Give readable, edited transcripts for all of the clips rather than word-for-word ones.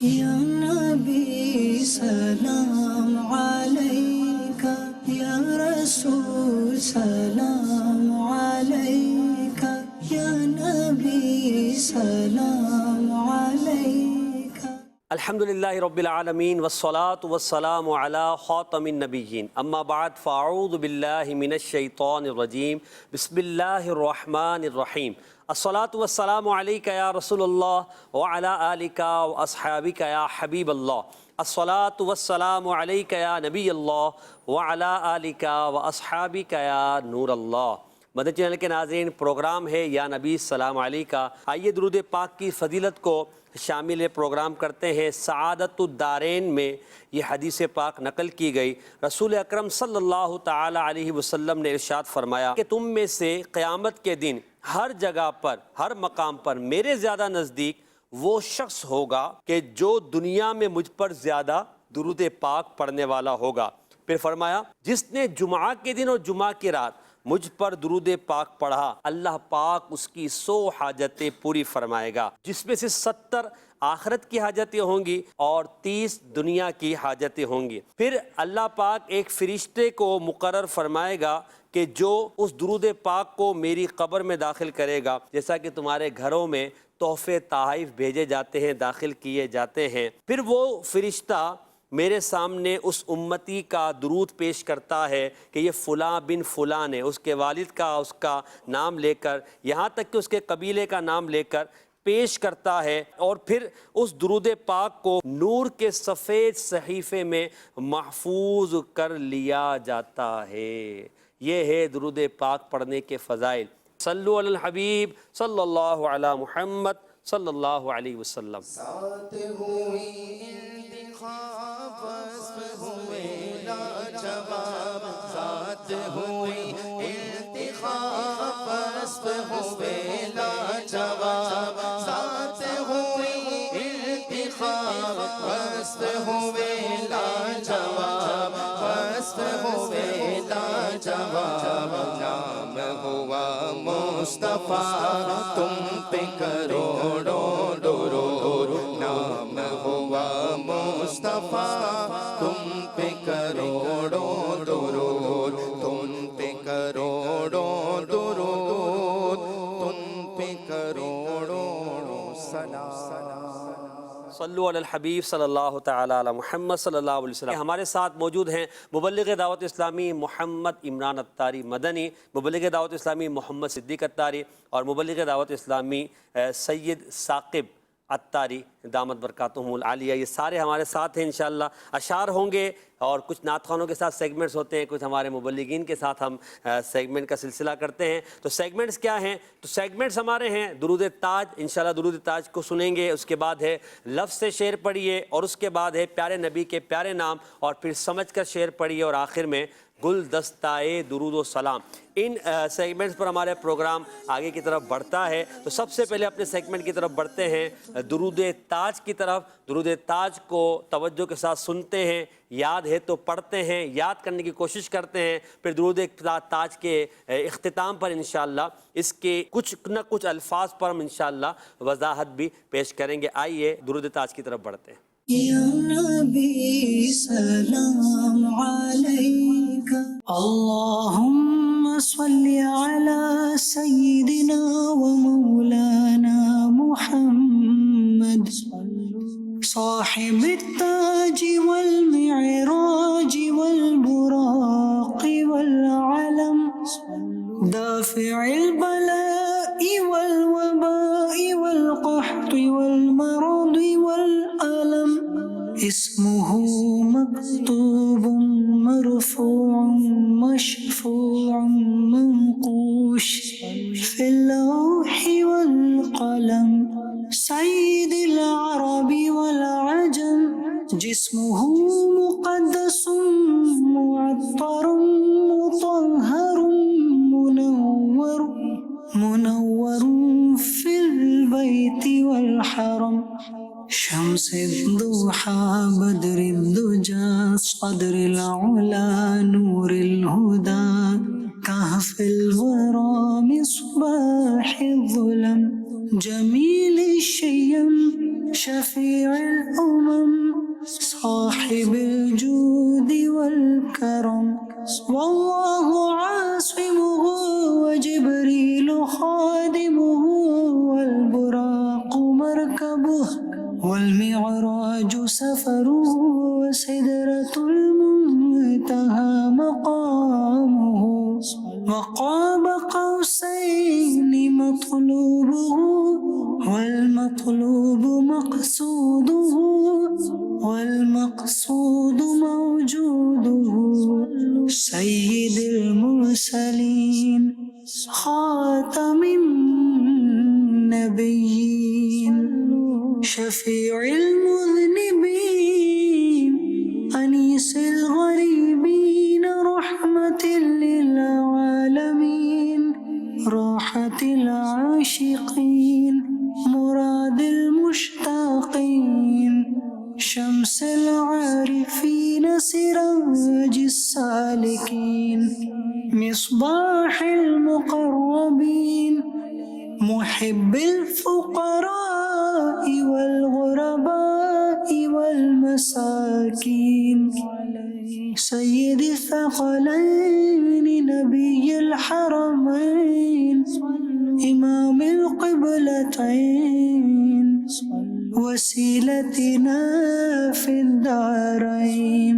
یا نبی سلام علیکہ، یا رسول سلام علیکہ، یا نبی سلام علیکہ۔ الحمدللہ رب العالمین والصلاة والسلام علی خاتم النبیین، اما بعد فاعوذ باللہ من الشیطان الرجیم، بسم اللہ الرحمن الرحیم۔ الصلاة والسلام علیکہ یا رسول اللہ وعلی آلکہ واصحابکہ یا حبیب اللہ۔ الصلاة والسلام علیکہ یا نبی اللہ وعلی آلکہ واصحابکہ یا نور اللہ۔ مدنی چینل کے ناظرین، پروگرام ہے یا نبی السلام علیکہ۔ آئیے درود پاک کی فضیلت کو شامل پروگرام کرتے ہیں۔ سعادت الدارین میں یہ حدیث پاک نقل کی گئی۔ رسول اکرم صلی اللہ تعالی علیہ وسلم نے ارشاد فرمایا کہ تم میں سے قیامت کے دن ہر جگہ پر، ہر مقام پر میرے زیادہ نزدیک وہ شخص ہوگا کہ جو دنیا میں مجھ پر زیادہ درود پاک پڑھنے والا ہوگا۔ پھر فرمایا جس نے جمعہ کے دن اور جمعہ کی رات مجھ پر درود پاک پڑھا، اللہ پاک اس کی 100 حاجتیں پوری فرمائے گا، جس میں سے 70 آخرت کی حاجتیں ہوں گی اور 30 دنیا کی حاجتیں ہوں گی۔ پھر اللہ پاک ایک فرشتے کو مقرر فرمائے گا کہ جو اس درود پاک کو میری قبر میں داخل کرے گا، جیسا کہ تمہارے گھروں میں تحفے تحائف بھیجے جاتے ہیں، داخل کیے جاتے ہیں۔ پھر وہ فرشتہ میرے سامنے اس امتی کا درود پیش کرتا ہے کہ یہ فلاں بن فلاں ہے، اس کے والد کا، اس کا نام لے کر، یہاں تک کہ اس کے قبیلے کا نام لے کر پیش کرتا ہے، اور پھر اس درود پاک کو نور کے سفید صحیفے میں محفوظ کر لیا جاتا ہے۔ یہ ہے درود پاک پڑھنے کے فضائل۔ صلو علی الحبیب صلی اللہ علی محمد صلی اللہ علیہ وسلم۔ ساتھ ہوئی انتخاب وصف ہوئے لاجواب، ساتھ ہوئی انتخاب وصف ہوئے لاجواب، ساتھ ہوئی انتخاب وصف ہوئے لاجواب، وصف ہوئے لاجواب۔ نام ہوا مصطفیٰ تم پہ کروڑوں درود، نام ہوا مصطفیٰ تم پہ کروڑوں درود، تم پہ کروڑوں درود، تم پہ کروڑوں سلام۔ صلو علی الحبیب صلی اللہ تعالی علی محمد صلی اللہ علیہ وسلم۔ ہمارے ساتھ موجود ہیں مبلغ دعوت اسلامی محمد عمران اتاری مدنی، مبلغ دعوت اسلامی محمد صدیق اتاری، اور مبلغ دعوت اسلامی سید ثاقب اتاری دامت برکاتہم العالیہ۔ یہ سارے ہمارے ساتھ ہیں انشاءاللہ۔ اشعار ہوں گے اور کچھ نعت خوانوں کے ساتھ سیگمنٹس ہوتے ہیں، کچھ ہمارے مبلغین کے ساتھ ہم سیگمنٹ کا سلسلہ کرتے ہیں۔ تو سیگمنٹس کیا ہیں؟ تو سیگمنٹس ہمارے ہیں درود تاج، انشاءاللہ درود تاج کو سنیں گے، اس کے بعد ہے لفظ سے شعر پڑھیے، اور اس کے بعد ہے پیارے نبی کے پیارے نام، اور پھر سمجھ کر شعر پڑھیے، اور آخر میں گلدستہ درود و سلام۔ ان سیگمنٹس پر ہمارے پروگرام آگے کی طرف بڑھتا ہے۔ تو سب سے پہلے اپنے سیگمنٹ کی طرف بڑھتے ہیں، درود تاج کی طرف۔ درود تاج کو توجہ کے ساتھ سنتے ہیں، یاد ہے تو پڑھتے ہیں، یاد کرنے کی کوشش کرتے ہیں، پھر درود تاج کے اختتام پر انشاءاللہ اس کے کچھ نہ کچھ الفاظ پر ہم انشاءاللہ وضاحت بھی پیش کریں گے۔ آئیے درود تاج کی طرف بڑھتے ہیں۔ یا نبی سلام علیکہ، اللہم صلی علی سیدنا و مولانا محمد صاحب التاج والمعراج والبراق والعلم، دافع البلاء والوباء والقحط والمرض والألم، اسمه مكتوب مرفوع مشفوع منقوش في اللوح والقلم، سيد العرب والعجم، جسمه مقدس معطر مطهر منور في البيت والحرم، شمس الضحى بدر الدجى صدر العلا نور الهدى، كهف الورى مصباح الظلم، جميل الشيم شفيع الأمم صاحب الجود والكرم والله عاصمه وجبريل خادمه والبراق مركبه والمعراج سفره وسدرة المنتهى مقامه وقاب قوسين مطلوبه والمطلوب مقصوده والمقصود موجوده سيد المرسلين خاتم النبيين شفيع المذنبين أنيس الغريبين رحمة للعالمين راحة العاشقين مراد المشتاقين شمس العارفين سراج السالكين مصباح المقربين محب الفقراء والغرباء والمساكين سيد الثقلين نبي الحرمين إمام القبلتين وسيلتنا في الدارين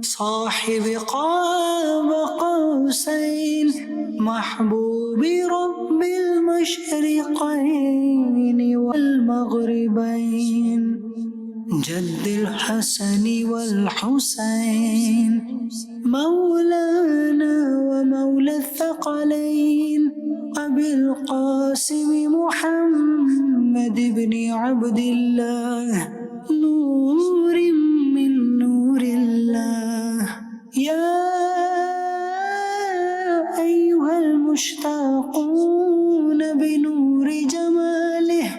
صاحب قاب قوسين محبوب رب المشرقين والمغربين جد الحسن والحسين مولانا ومولى الثقلين أبي القاسم محمد بن عبد الله نور من نور الله يا أيها المشتاقون بنور جماله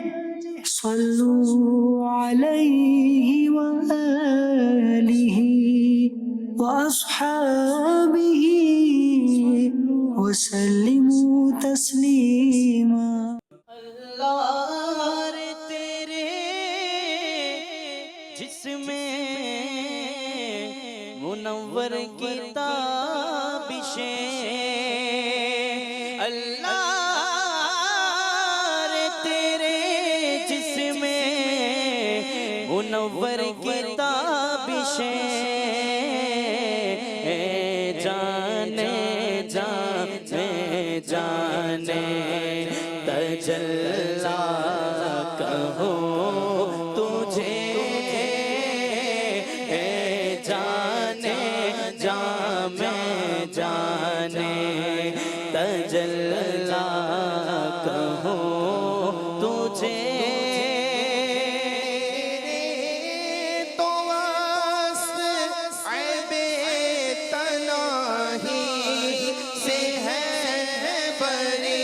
صلوا عليه وآله وأصحابه وسلموا تسليما اللہ تیرے جسم منور کی تابشیں اللہ تیرے جسم منور کی تابشیں جانے تجلا کہو تجھے جانے تجلا کہو تجھے تو وصف عیب تناہی سے ہے بری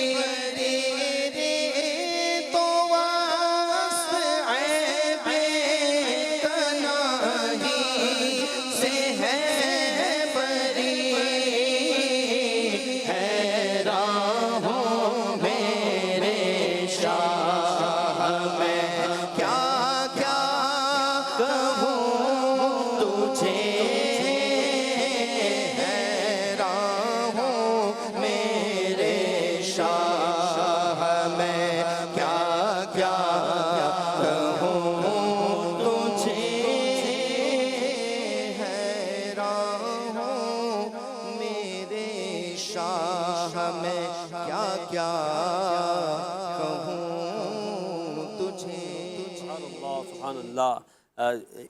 سبحان اللہ۔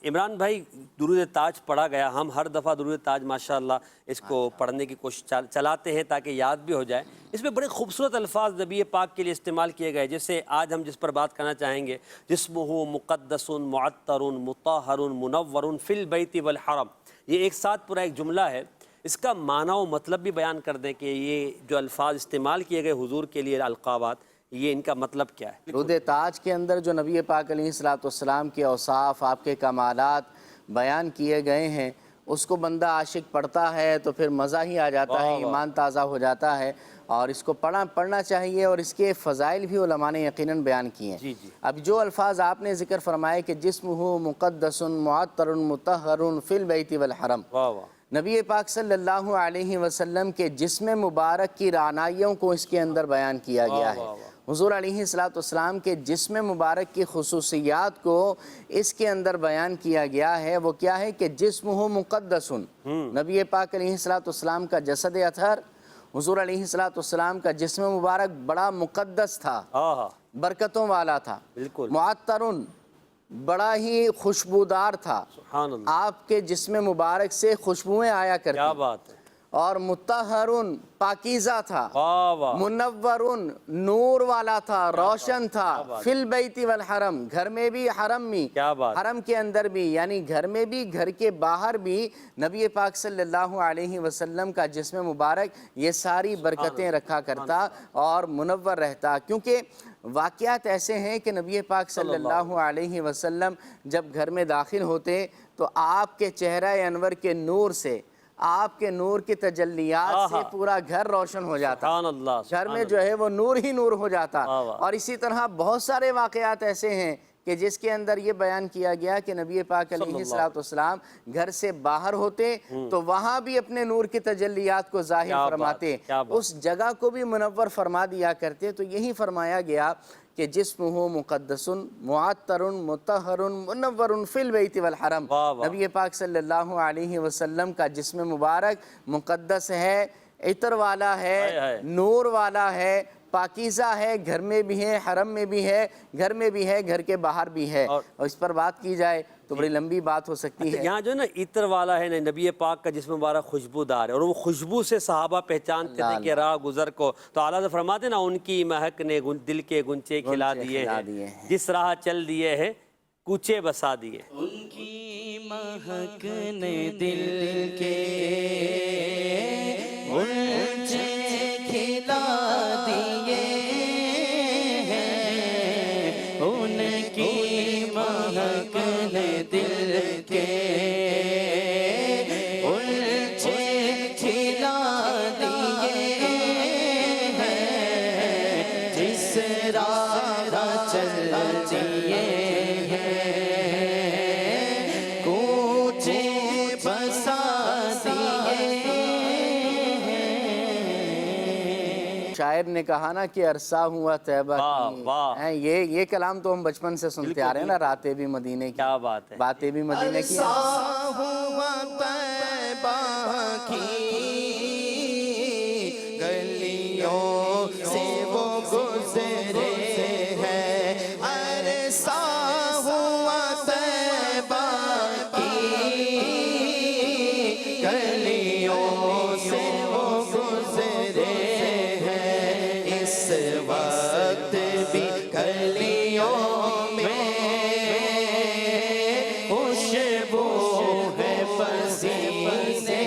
عمران بھائی، درود تاج پڑھا گیا، ہم ہر دفعہ درود تاج ماشاءاللہ اس کو پڑھنے کی کوشش چلاتے ہیں تاکہ یاد بھی ہو جائے۔ اس میں بڑے خوبصورت الفاظ نبی پاک کے لیے استعمال کیے گئے، جیسے آج ہم جس پر بات کرنا چاہیں گے، جسمہ مقدس معطر مطہر منور فی البیت والحرم۔ یہ ایک ساتھ پورا ایک جملہ ہے، اس کا معنی و مطلب بھی بیان کر دیں کہ یہ جو الفاظ استعمال کیے گئے حضور کے لیے القابات، یہ ان کا مطلب کیا ہے؟ درود تاج کے اندر جو نبی پاک علیہ الصلوۃ والسلام کے اوصاف، آپ کے کمالات بیان کیے گئے ہیں، اس کو بندہ عاشق پڑھتا ہے تو پھر مزہ ہی آ جاتا ہے، ایمان تازہ ہو جاتا ہے، اور اس کو پڑھنا چاہیے، اور اس کے فضائل بھی علماء نے یقیناً بیان کیے ہیں۔ اب جو الفاظ آپ نے ذکر فرمائے کہ جسمہ مقدس معطر مطہر فی البیت والحرم، نبی پاک صلی اللہ علیہ وسلم کے جسم مبارک کی رعنائیوں کو اس کے اندر بیان کیا گیا ہے۔ حضور علیہ السلام کے جسم مبارک کی خصوصیات کو اس کے اندر بیان کیا گیا ہے۔ وہ کیا ہے کہ جسمہ مقدس، نبی پاک علیہ السلام کا جسد اطہر، حضور علیہ السلام کا جسم مبارک بڑا مقدس تھا، برکتوں والا تھا، معطرن بڑا ہی خوشبودار تھا، آپ کے جسم مبارک سے خوشبوئیں آیا کرتی، اور مطہرن پاکیزہ تھا، منورن نور والا تھا، روشن تھا، فی البیت والحرم گھر میں بھی حرم بھی، حرم کے اندر بھی، یعنی گھر میں بھی گھر کے باہر بھی نبی پاک صلی اللہ علیہ وسلم کا جسم مبارک یہ ساری برکتیں رکھا کرتا اور منور رہتا۔ کیونکہ واقعات ایسے ہیں کہ نبی پاک صلی اللہ علیہ وسلم جب گھر میں داخل ہوتے تو آپ کے چہرہ انور کے نور سے، آپ کے نور کی تجلیات سے پورا گھر روشن ہو جاتا، گھر میں جو ہے وہ نور ہی نور ہو جاتا۔ اور اسی طرح بہت سارے واقعات ایسے ہیں کہ جس کے اندر یہ بیان کیا گیا کہ نبی پاک علیہ السلام گھر سے باہر ہوتے تو وہاں بھی اپنے نور کی تجلیات کو ظاہر فرماتے، اس جگہ کو بھی منور فرما دیا کرتے۔ تو یہی فرمایا گیا کہ جسمہ مقدس معطر مطہر منور فی البیت والحرم، نبی پاک صلی اللہ علیہ وسلم کا جسم مبارک مقدس ہے، عطر والا ہے، نور والا ہے، پاکیزہ ہے، گھر میں بھی ہے، حرم میں بھی ہے، گھر میں بھی ہے، گھر کے باہر بھی ہے۔ اور اس پر بات کی جائے تو بڑی لمبی بات ہو سکتی ہے۔ یہاں جو ہے نا عطر والا ہے، نبی پاک کا جسم مبارک خوشبودار ہے، اور وہ خوشبو سے صحابہ پہچانتے تھے کہ راہ گزر کو، تو اعلیٰ سے فرماتے نا ان کی مہک نے دل کے گنچے کھلا دیے ہیں، جس راہ چل دیے ہیں کوچے بسا دیے۔ ان کی مہک نے دل کے گنچے کھلا دیے ہیں، ان کی مہک نے دل کے گنچے کھلا دیے ہیں، جس راہ چل دیے شاعر نے کہا نا کہ عرصہ ہوا طیبہ کی، یہ کلام تو ہم بچپن سے سنتے آ رہے ہیں نا، راتیں بھی مدینے کی، باتیں بھی مدینے کی۔ عرصہ ہوا طیبہ کی گلیوں سے وہ گزرے ہیں، عرصہ ہوا طیبہ کی گلیوں سے وہ گزرے ہیں، اس وقت بھی گلیوں میں خوشبو ہے پسینے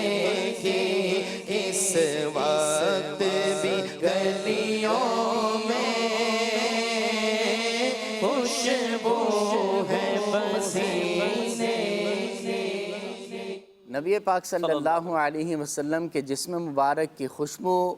کی، اس وقت بھی گلیوں میں خوشبو ہے پسینے کی۔ نبی پاک صلی اللہ علیہ وسلم کے جسم مبارک کی خوشبو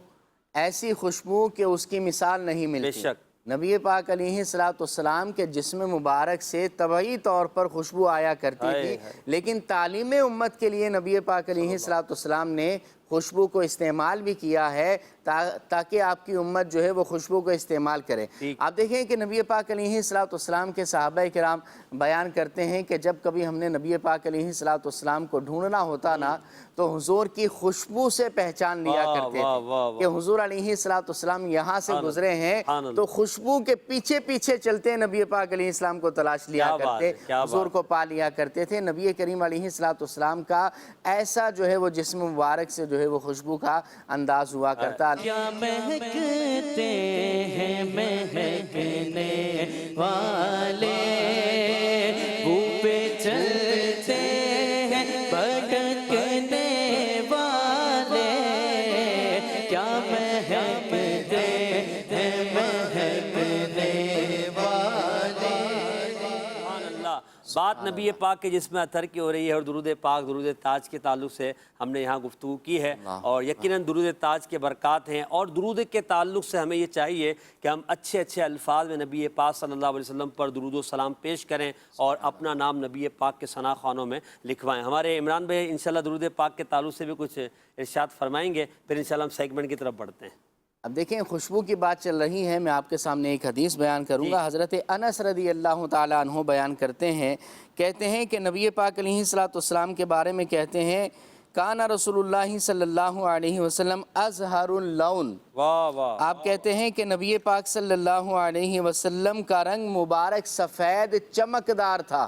ایسی خوشبو کہ اس کی مثال نہیں ملتی۔ نبی پاک علیہ السلام کے جسم مبارک سے طبعی طور پر خوشبو آیا کرتی تھی، لیکن تعلیم امت کے لیے نبی پاک علیہ السلام نے خوشبو کو استعمال بھی کیا ہے تاکہ آپ کی امت جو ہے وہ خوشبو کو استعمال کرے۔ آپ دیکھیں کہ نبی پاک علیہ السلام کے صحابہ کرام بیان کرتے ہیں کہ جب کبھی ہم نے نبی پاک علیہ السلام کو ڈھونڈنا ہوتا نا تو حضور کی خوشبو سے پہچان لیا کرتے تھے کہ حضور علیہ السلام یہاں سے گزرے ہیں، تو خوشبو کے پیچھے پیچھے چلتے نبی پاک علیہ السلام کو تلاش لیا کرتے، حضور کو پا لیا کرتے تھے۔ نبی کریم علیہ السلام کا ایسا جو ہے وہ جسم مبارک سے جو ہے وہ خوشبو کا انداز ہوا کرتا۔ کیا مہکتے ہیں مہکنے والے، بو پہ چلتے ہیں بھٹکنے والے، کیا مہکتے ہیں مہکنے والے۔ بات نبی پاک کے جسم اطہر کی ہو رہی ہے اور درود پاک درود تاج کے تعلق سے ہم نے یہاں گفتگو کی ہے، اور یقیناً درود تاج کے برکات ہیں، اور درود کے تعلق سے ہمیں یہ چاہیے کہ ہم اچھے اچھے الفاظ میں نبی پاک صلی اللہ علیہ وسلم پر درود و سلام پیش کریں اور اپنا نام نبی پاک کے ثنا خوانوں میں لکھوائیں۔ ہمارے عمران بھائی انشاءاللہ درود پاک کے تعلق سے بھی کچھ ارشاد فرمائیں گے، پھر انشاءاللہ ہم سیگمنٹ کی طرف بڑھتے ہیں۔ اب دیکھیں خوشبو کی بات چل رہی ہے، میں آپ کے سامنے ایک حدیث بیان کروں گا۔ حضرت انس رضی اللہ تعالیٰ عنہ بیان کرتے ہیں، کہتے ہیں کہ نبی پاک علیہ السلام کے بارے میں کہتے ہیں کانا رسول اللہ صلی اللہ علیہ وسلم ازہر اللون۔ واہ واہ، آپ کہتے ہیں کہ نبی پاک صلی اللہ علیہ وسلم کا رنگ مبارک سفید چمکدار تھا۔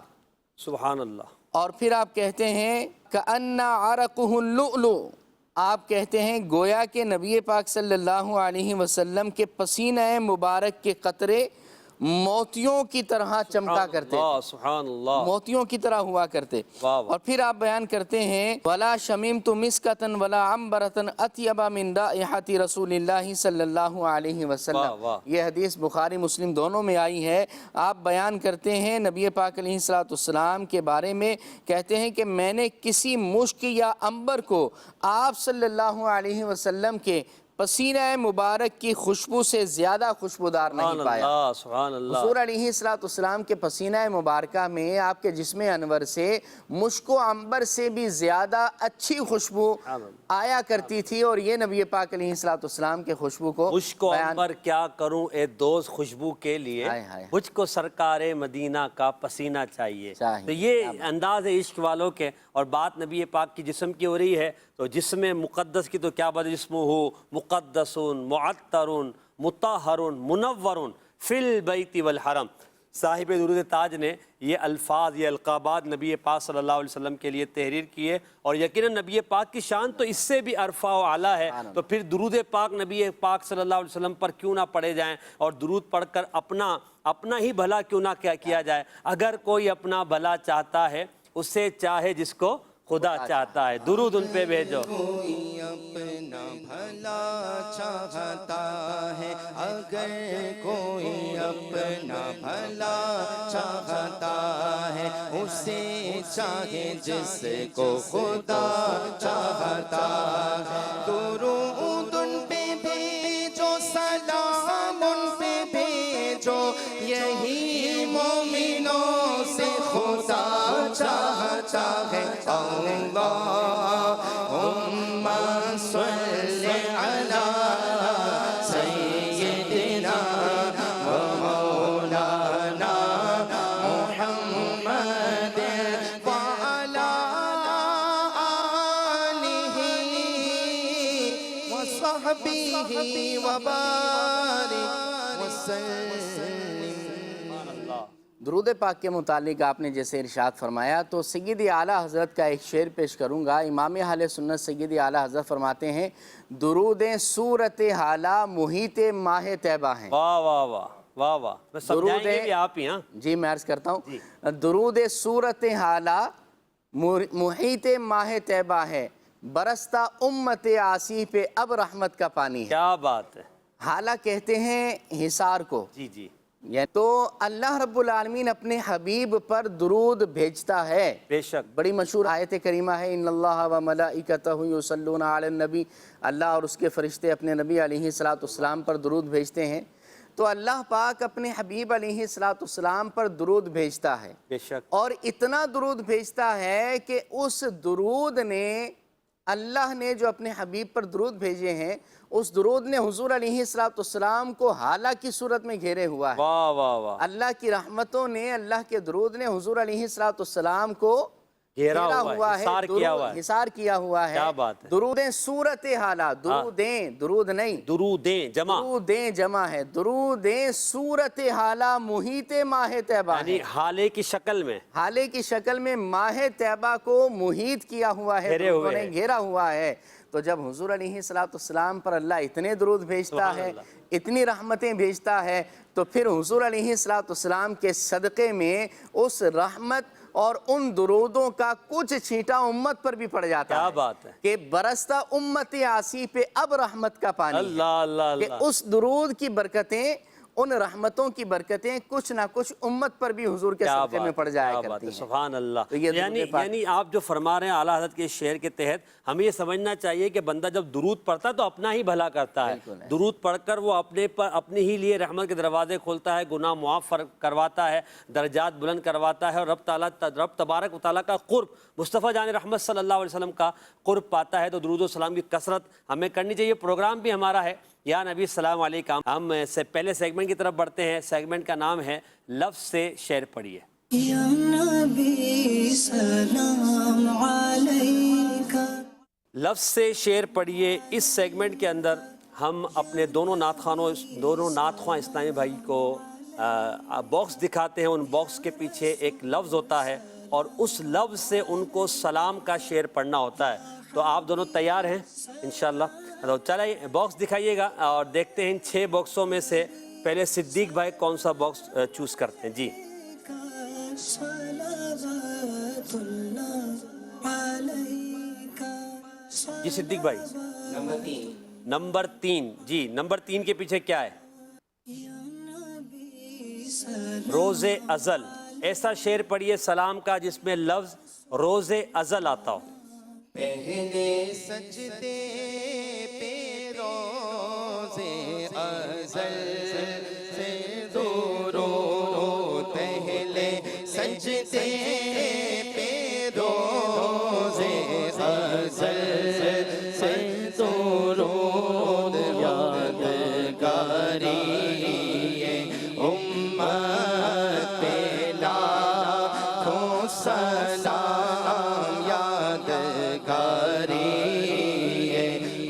سبحان اللہ۔ اور پھر آپ کہتے ہیں کأن عرقہ اللؤلؤ، آپ کہتے ہیں گویا کہ نبی پاک صلی اللہ علیہ وسلم کے پسینہ مبارک کے قطرے موتیوں کی طرح چمکا کرتے، سبحان اللہ، موتیوں کی طرح ہوا کرتے۔ اور پھر آپ بیان کرتے ہیں وَلَا شَمِمْتُ مِسْكَةً وَلَا عَمْبَرَةً أَطْيَبَ مِنْ رَائِحَةِ رسول اللہ صلی اللہ علیہ وسلم۔ یہ حدیث بخاری مسلم دونوں میں آئی ہے۔ آپ بیان کرتے ہیں نبی پاک علیہ السلام کے بارے میں، کہتے ہیں کہ میں نے کسی مشک یا عنبر کو آپ صلی اللہ علیہ وسلم کے پسینہ مبارک کی خوشبو سے زیادہ خوشبودار نہیں پایا۔ سبحان اللہ۔ حضور علیہ السلام کے پسینہ مبارکہ میں آپ کے جسم انور سے مشک و عنبر سے بھی زیادہ اچھی خوشبو آیا کرتی تھی، اور یہ نبی پاک علیہ السلام کے خوشبو کو مشک و عنبر کیا کروں اے دوست خوشبو کے لیے، مجھ کو سرکار مدینہ کا پسینہ چاہیے۔ تو یہ انداز ہے عشق والوں کے، اور بات نبی پاک کی جسم کی ہو رہی ہے تو جسم مقدس کی تو کیا بات، جسم ہو مقدس معطر مطہر منور فی البیت والحرم۔ صاحب درود تاج نے یہ الفاظ، یہ القابات نبی پاک صلی اللہ علیہ وسلم کے لیے تحریر کیے، اور یقیناً نبی پاک کی شان تو اس سے بھی عرفہ و اعلیٰ ہے، تو پھر درود پاک نبی پاک صلی اللہ علیہ وسلم پر کیوں نہ پڑھے جائیں، اور درود پڑھ کر اپنا ہی بھلا کیوں نہ کیا جائے۔ اگر کوئی اپنا بھلا چاہتا ہے اسے چاہے جس کو خدا چاہتا ہے، درود ان پہ بھیجو۔ کوئی اپنا بھلا چاہتا ہے، اگر کوئی اپنا بھلا چاہتا ہے اسے چاہے جس کو خدا چاہتا ہے۔ درود ان پہ بھیجو، سلام ان پہ بھیجو، یہی مومنوں سے خدا چاہتا ہے۔ اللہم صل علی سیدنا و مولانا محمد وعلی آلہ وصحبہ وبارک وسلم۔ درود پاک کے متعلق آپ نے جیسے ارشاد فرمایا، تو سید اعلیٰ حضرت کا ایک شعر پیش کروں گا۔ امام اہل سنت سید اعلیٰ حضرت فرماتے ہیں درودیں صورت حالہ محیط ماہ طیبہ ہیں۔ واہ واہ واہ واہ واہ، میں سمجھائیں گے بھی آپ ہی۔ ہاں جی میں عرض کرتا ہوں، درود صورت حالہ محیط ماہ طیبہ ہے، برستا امت عاصی پہ اب رحمت کا پانی ہے۔ کیا بات ہے۔ حالہ کہتے ہیں حصار کو۔ جی جی، تو اللہ رب العالمین اپنے حبیب پر درود بھیجتا ہے۔ بے شک، بڑی مشہور آیت کریمہ ہے ان اللہ و ملائکتہ یصلون علی النبی، اللہ اور اس کے فرشتے اپنے نبی علیہ السلام پر درود بھیجتے ہیں۔ تو اللہ پاک اپنے حبیب علیہ السلام پر درود بھیجتا ہے، بے شک، اور اتنا درود بھیجتا ہے کہ اس درود نے، اللہ نے جو اپنے حبیب پر درود بھیجے ہیں، اس درود نے حضور علیہ السلام کو حالہ کی صورت میں گھیرے ہوا ہے۔ واہ واہ واہ، اللہ کی رحمتوں نے، اللہ کے درود نے حضور علیہ السلام کو گھیرا ہوا ہے، حصار کیا ہوا ہے۔ حصار کیا ہوا ہے۔ کیا بات ہے۔ درودیں صورت حالہ، درودیں، درود نہیں، درودیں جمع، درودیں جمع ہے، درودیں صورت حالہ محیط ماہ طیبہ یعنی ہے، حالے کی شکل میں، حالے کی شکل میں ماہ طیبہ کو محیط کیا ہوا ہے، گھیرے ہوئے درودوں نے ہیں۔ گھیرا ہوا ہے۔ تو جب حضور علیہ السلام پر اللہ اتنے درود بھیجتا ہے، اتنی رحمتیں بھیجتا ہے، تو پھر حضور علیہ السلام کے صدقے میں اس رحمت اور ان درودوں کا کچھ چھینٹا امت پر بھی پڑ جاتا ہے۔ کیا بات ہے کہ برستا امت عاصی پہ اب رحمت کا پانی ہے، اللہ اللہ کہ اللہ، اس درود کی برکتیں ان رحمتوں کی برکتیں کچھ نہ کچھ امت پر بھی حضور کے صدقے میں پڑ جایا کرتی ہیں۔ سبحان اللہ۔ تو یہ یعنی آپ جو فرما رہے ہیں اعلیٰ حضرت کے شعر کے تحت، ہمیں یہ سمجھنا چاہیے کہ بندہ جب درود پڑھتا ہے تو اپنا ہی بھلا کرتا ہے، درود پڑھ کر وہ اپنے ہی لیے رحمت کے دروازے کھولتا ہے، گناہ معاف کرواتا ہے، درجات بلند کرواتا ہے، اور رب تبارک و تعالیٰ کا قرب، مصطفیٰ جان رحمت صلی اللہ علیہ وسلم کا قرب پاتا ہے۔ تو درود و سلام کی کثرت ہمیں کرنی چاہیے۔ پروگرام بھی ہمارا ہے یا نبی السلام علیکم۔ ہم پہلے سیگمنٹ کی طرف بڑھتے ہیں۔ سیگمنٹ کا نام ہے لفظ سے شعر پڑھیے۔ یا نبی سلام علیکہ۔ لفظ سے شعر پڑھیے، اس سیگمنٹ کے اندر ہم اپنے دونوں نعت خواں اسلامی بھائی کو باکس دکھاتے ہیں۔ ان باکس کے پیچھے ایک لفظ ہوتا ہے اور اس لفظ سے ان کو سلام کا شعر پڑھنا ہوتا ہے۔ تو آپ دونوں تیار ہیں انشاءاللہ؟ تو چلیں باکس دکھائیے گا اور دیکھتے ہیں ان 6 باکسوں میں سے پہلے صدیق بھائی کون سا باکس چوز کرتے ہیں۔ جی جی صدیق بھائی نمبر 3۔ جی نمبر 3 کے پیچھے کیا ہے؟ روز ازل۔ ایسا شعر پڑھیے سلام کا جس میں لفظ روز ازل آتا ہو۔ پہلے سجدے پہ روز ازل سے درود، پہلے سجدے پہ روز ازل سے درود، یادگاری امت پہ لاکھوں سلام، یادگاری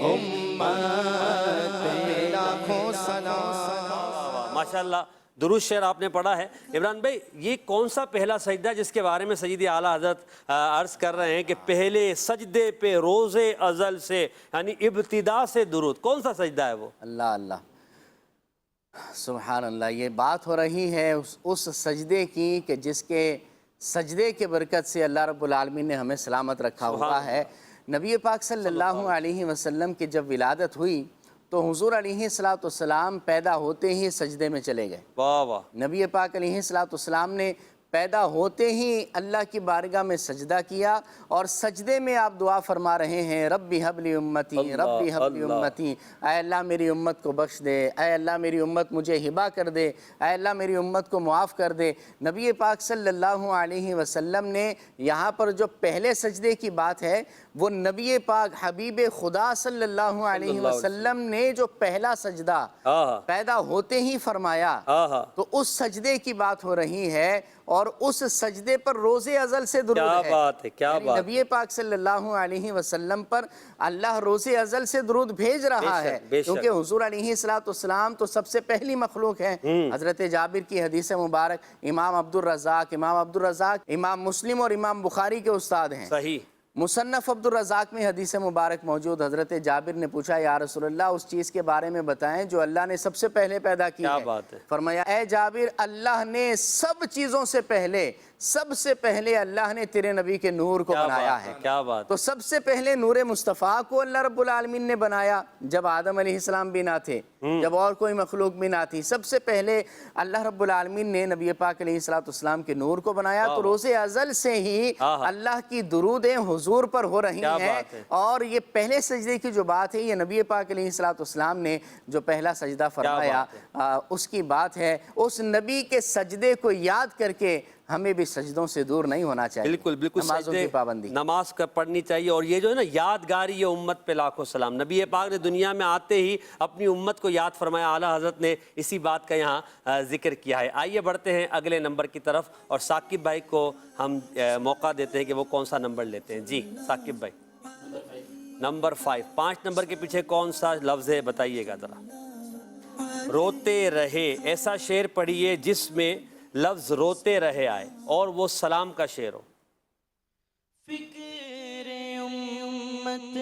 امت پہ لاکھوں سلام۔ ماشاءاللہ درود شعر آپ نے پڑھا ہے۔ عمران بھائی یہ کون سا پہلا سجدہ ہے جس کے بارے میں سیدی اعلیٰ حضرت عرض کر رہے ہیں کہ پہلے سجدے پہ روز ازل سے، یعنی ابتدا سے درود، کون سا سجدہ ہے وہ؟ اللہ اللہ، سبحان اللہ۔ یہ بات ہو رہی ہے اس سجدے کی کہ جس کے سجدے کے برکت سے اللہ رب العالمین نے ہمیں سلامت رکھا ہوا ہے۔ نبی پاک صلی اللہ علیہ وسلم کی جب ولادت ہوئی تو حضور علیہ السلام پیدا ہوتے ہی سجدے میں چلے گئے۔ واہ واہ۔ نبی پاک علیہ السلام نے پیدا ہوتے ہی اللہ کی بارگاہ میں سجدہ کیا، اور سجدے میں آپ دعا فرما رہے ہیں ربی حب لی امتی، ربی حب لی امتی، اے اللہ میری امت کو بخش دے، اے اللہ میری امت مجھے ہبہ کر دے، اے اللہ میری امت کو معاف کر دے۔ نبی پاک صلی اللہ علیہ وسلم نے یہاں پر جو پہلے سجدے کی بات ہے وہ نبی پاک حبیب خدا صلی اللہ علیہ وسلم نے جو پہلا سجدہ پیدا ہوتے ہی فرمایا، تو اس سجدے کی بات ہو رہی ہے، اور اس سجدے پر روز ازل سے درود ہے۔ کیا بات ہے، کیا بات۔ نبی پاک صلی اللہ علیہ وسلم پر اللہ روز ازل سے درود بھیج رہا ہے، کیونکہ حضور علیہ السلام تو سب سے پہلی مخلوق ہے۔ حضرت جابر کی حدیث مبارک امام عبدالرزاق امام مسلم اور امام بخاری کے استاد ہیں۔ صحیح۔ مصنف عبدالرزاق میں حدیث مبارک موجود، حضرت جابر نے پوچھا یا رسول اللہ اس چیز کے بارے میں بتائیں جو اللہ نے سب سے پہلے پیدا کی ہے۔ کیا بات ہے۔ فرمایا اے جابر، اللہ نے سب چیزوں سے پہلے، سب سے پہلے اللہ نے تیرے نبی کے نور کو بنایا ہے۔ کیا بات۔ تو سب سے پہلے نور مصطفیٰ کو اللہ رب العالمین نے بنایا جب آدم علیہ السلام بھی نہ تھے، جب اور کوئی مخلوق بھی نہ تھی۔ سب سے پہلے اللہ رب العالمین نے نبی پاک علیہ السلام کے نور کو بنایا، تو روز ازل سے ہی اللہ کی درودیں حضور پر ہو رہی ہیں۔ اور یہ پہلے سجدے کی جو بات ہے یہ نبی پاک علیہ السلام نے جو پہلا سجدہ فرمایا اس کی بات ہے۔ اس نبی کے سجدے کو یاد کر کے ہمیں بھی سجدوں سے دور نہیں ہونا چاہیے۔ بالکل بالکل، نمازوں کی پابندی، نماز پڑھنی چاہیے۔ اور یہ جو ہے نا یادگاری، یہ امت پہ لاکھوں سلام۔ نبی پاک نے دنیا میں آتے ہی اپنی امت کو یاد فرمایا، اعلیٰ حضرت نے اسی بات کا یہاں ذکر کیا ہے۔ آئیے بڑھتے ہیں اگلے نمبر کی طرف، اور ثاقب بھائی کو ہم موقع دیتے ہیں کہ وہ کون سا نمبر لیتے ہیں۔ جی ثاقب بھائی نمبر 5۔ 5 نمبر کے پیچھے کون سا لفظ ہے بتائیے گا ذرا۔ روتے رہے۔ ایسا شعر پڑھیے جس میں لفظ روتے رہے آئے اور وہ سلام کا شعر ہو۔ فکر امت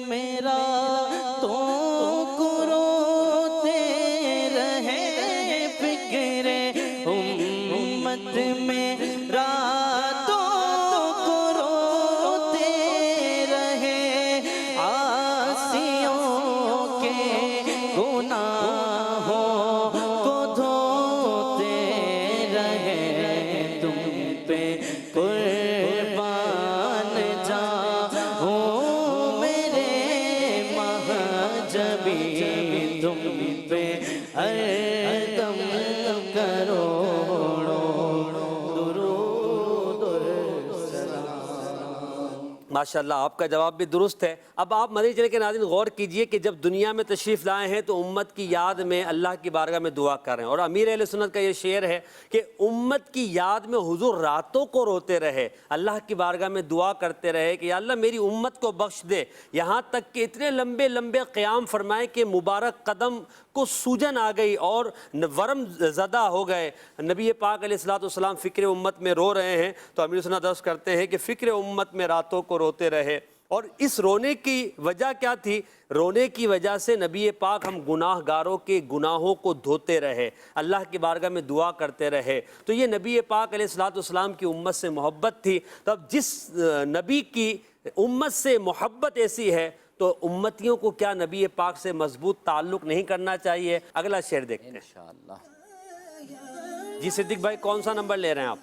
میرا تو کو روتے رہے، فکر امت میرا تو کو روتے رہے، عاصیوں کے گناہوں کو دھو ماشاءاللہ آپ کا جواب بھی درست ہے۔ اب آپ مدنی چینل کے ناظرین غور کیجئے کہ جب دنیا میں تشریف لائے ہیں تو امت کی یاد میں اللہ کی بارگاہ میں دعا کر رہے ہیں، اور امیر اہل سنت کا یہ شعر ہے کہ امت کی یاد میں حضور راتوں کو روتے رہے، اللہ کی بارگاہ میں دعا کرتے رہے کہ یا اللہ میری امت کو بخش دے، یہاں تک کہ اتنے لمبے لمبے قیام فرمائے کہ مبارک قدم کو سوجن آ گئی اور ورم زدہ ہو گئے۔ نبی پاک علیہ السلام فکر امت میں رو رہے ہیں تو امیر سنت عرض کرتے ہیں کہ فکر امت میں راتوں کو روتے رہے، اور اس رونے کی وجہ کیا تھی؟ رونے کی وجہ سے نبی پاک ہم گناہ گاروں کے گناہوں کو دھوتے رہے، اللہ کی بارگاہ میں دعا کرتے رہے۔ تو یہ نبی پاک علیہ السلام کی امت سے محبت تھی۔ تو اب جس نبی کی امت سے محبت ایسی ہے تو امتیوں کو کیا نبی پاک سے مضبوط تعلق نہیں کرنا چاہیے؟ اگلا شعر دیکھتے ہیں انشاءاللہ۔ جی صدیق بھائی کون سا نمبر لے رہے ہیں آپ؟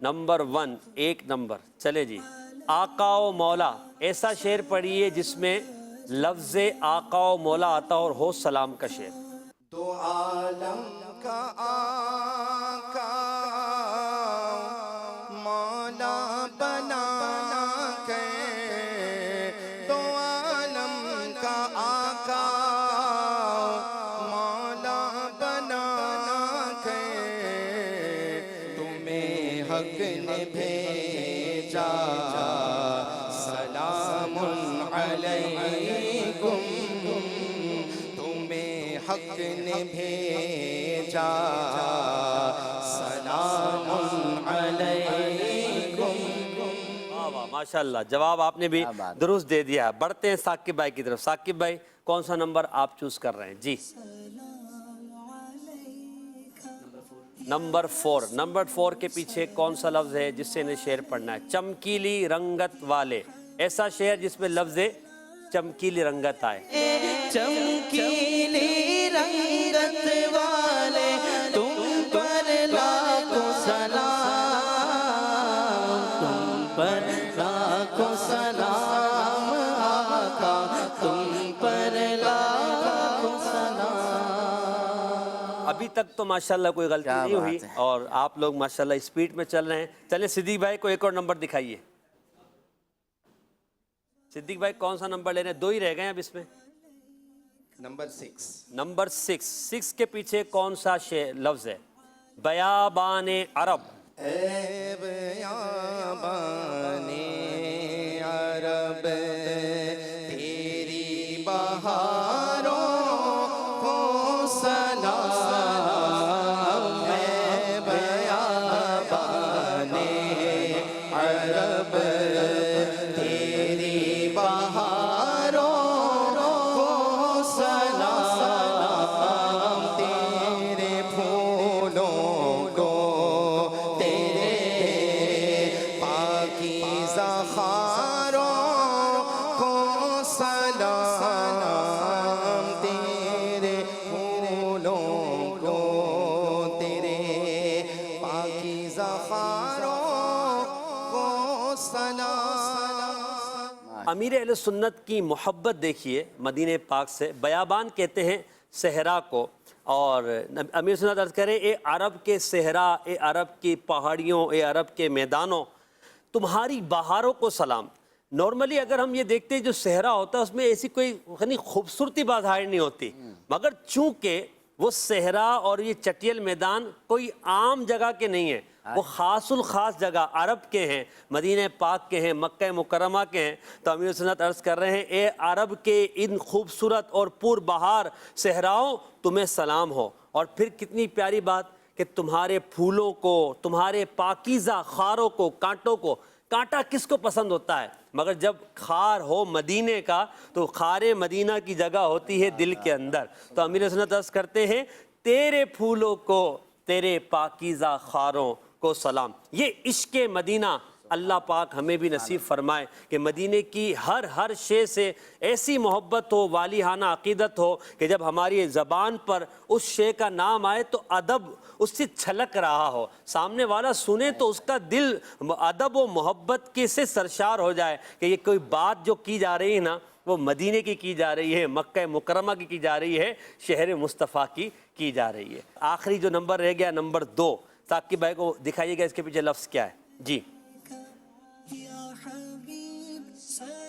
Number 1، 1 number. چلے جی، آقا و مولا، ایسا شعر پڑھیے جس میں لفظ آقا و مولا آتا اور ہو سلام کا شعر۔ دو عالم کا آقا مولا بنا کے، دو عالم کا آقا مولا بنا کے، تمہیں حق نے بھیجا سلام علیکم، تمہیں حق نے بھیجا سلام علیکم۔ واہ واہ ماشاءاللہ، جواب آپ نے بھی درست دے دیا۔ بڑھتے ہیں ثاقب بھائی کی طرف۔ ثاقب بھائی کون سا نمبر آپ چوز کر رہے ہیں؟ جی نمبر 4۔ نمبر 4 کے پیچھے کون سا لفظ ہے جس سے انہیں شعر پڑھنا ہے؟ چمکیلی رنگت والے، ایسا شعر جس میں لفظ چمکیلی رنگت آئے۔ چمکیلی رنگت والے تم پر لاکھوں سلام، تم پر لاکھوں سلام آقا، تم پر لاکھوں سلام۔ ابھی تک تو ماشاءاللہ کوئی غلطی نہیں ہوئی اور آپ لوگ ماشاءاللہ اسپیڈ میں چل رہے ہیں۔ چلے صدیق بھائی کو ایک اور نمبر دکھائیے۔ صدیق بھائی کون سا نمبر لے رہے ہیں؟ 2 ہی رہ گئے ہیں اب اس میں۔ نمبر 6۔ نمبر 6 کے پیچھے کون سا لفظ ہے؟ بیابان عرب۔ اے بیابان عرب تیری بہاروں کو سلام، اے بیابان عرب تیری بہاروں کو سلام، تیرے پھولوں کو، تیرے پاکیزہ خاروں کو سلام، تیرے پھولوں کو، تیرے پاکیزہ خاروں کو سلام۔ امیر اہل سنت کی محبت دیکھیے مدینہ پاک سے۔ بیابان کہتے ہیں صحرا کو، اور امیر سنت عرض کریں اے عرب کے صحرا، اے عرب کی پہاڑیوں، اے عرب کے میدانوں، تمہاری بہاروں کو سلام۔ نارملی اگر ہم یہ دیکھتے ہیں جو صحرا ہوتا ہے اس میں ایسی کوئی خوبصورتی ظاہر نہیں ہوتی، مگر چونکہ وہ صحرا اور یہ چٹیل میدان کوئی عام جگہ کے نہیں ہیں، وہ خاص الخاص جگہ عرب کے ہیں، مدینہ پاک کے ہیں، مکہ مکرمہ کے ہیں۔ تو امیر سنت عرض کر رہے ہیں اے عرب کے ان خوبصورت اور پور بہار صحراؤں تمہیں سلام ہو۔ اور پھر کتنی پیاری بات کہ تمہارے پھولوں کو، تمہارے پاکیزہ خاروں کو، کانٹوں کو۔ کانٹا کس کو پسند ہوتا ہے؟ مگر جب خار ہو مدینے کا تو خار مدینہ کی جگہ ہوتی ہے دل کے اندر۔ تو امیر سنت عرض کرتے ہیں تیرے پھولوں کو، تیرے پاکیزہ خاروں کو سلام۔ یہ عشق مدینہ اللہ پاک ہمیں بھی نصیب فرمائے کہ مدینے کی ہر شے سے ایسی محبت ہو، والیحانہ عقیدت ہو کہ جب ہماری زبان پر اس شے کا نام آئے تو ادب اس سے چھلک رہا ہو، سامنے والا سنے تو اس کا دل ادب و محبت کے سے سرشار ہو جائے کہ یہ کوئی بات جو کی جا رہی ہے نا وہ مدینے کی جا رہی ہے، مکہ مکرمہ کی جا رہی ہے، شہر مصطفیٰ کی جا رہی ہے۔ آخری جو نمبر رہ گیا نمبر 2، ثاقب بھائی کو دکھائیے گا اس کے پیچھے لفظ کیا ہے؟ جی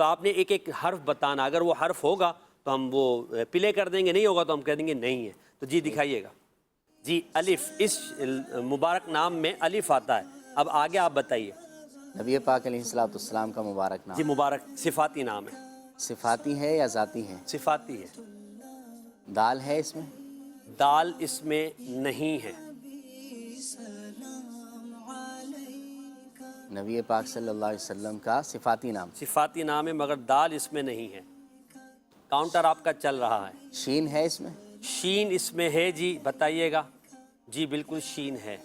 تو آپ نے ایک ایک حرف بتانا، اگر وہ حرف ہوگا تو ہم وہ پلے کر دیں گے، نہیں ہوگا تو ہم کہہ دیں گے نہیں ہے. تو جی دکھائیے گا. جی الف، اس مبارک نام میں الف آتا ہے. اب آگے آپ بتائیے. نبی پاک علیہ الصلوۃ والسلام کا مبارک نام. جی مبارک صفاتی نام ہے. صفاتی ہے یا ذاتی ہے؟ صفاتی ہے. دال ہے اس میں؟ دال اس میں نہیں ہے. نبی پاک صلی اللہ علیہ وسلم کا صفاتی نام. صفاتی نام ہے مگر دال اس میں نہیں ہے. کاؤنٹر آپ کا چل رہا ہے. شین ہے اس میں؟ شین اس میں ہے. جی بتائیے گا. جی بالکل شین ہے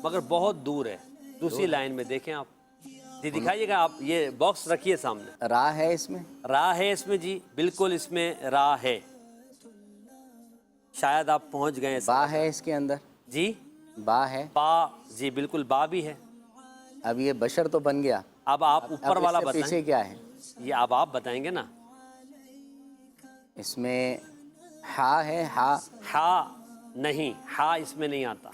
مگر بہت دور ہے، دوسری لائن میں دیکھیں آپ. جی دکھائیے گا. آپ یہ باکس رکھیے سامنے. را ہے اس میں؟ را ہے اس میں. جی بالکل اس میں را ہے. شاید آپ پہنچ گئے. با ہے اس کے اندر؟ جی با ہے. با. جی بالکل با بھی ہے. اب یہ بشر تو بن گیا. اب آپ اوپر والا اب اس سے پیچھے بتائیں. کیا ہے؟ یہ اب آپ بتائیں گے نا. اس میں ہا ہے؟ ہا ہا نہیں، ہا اس میں نہیں آتا.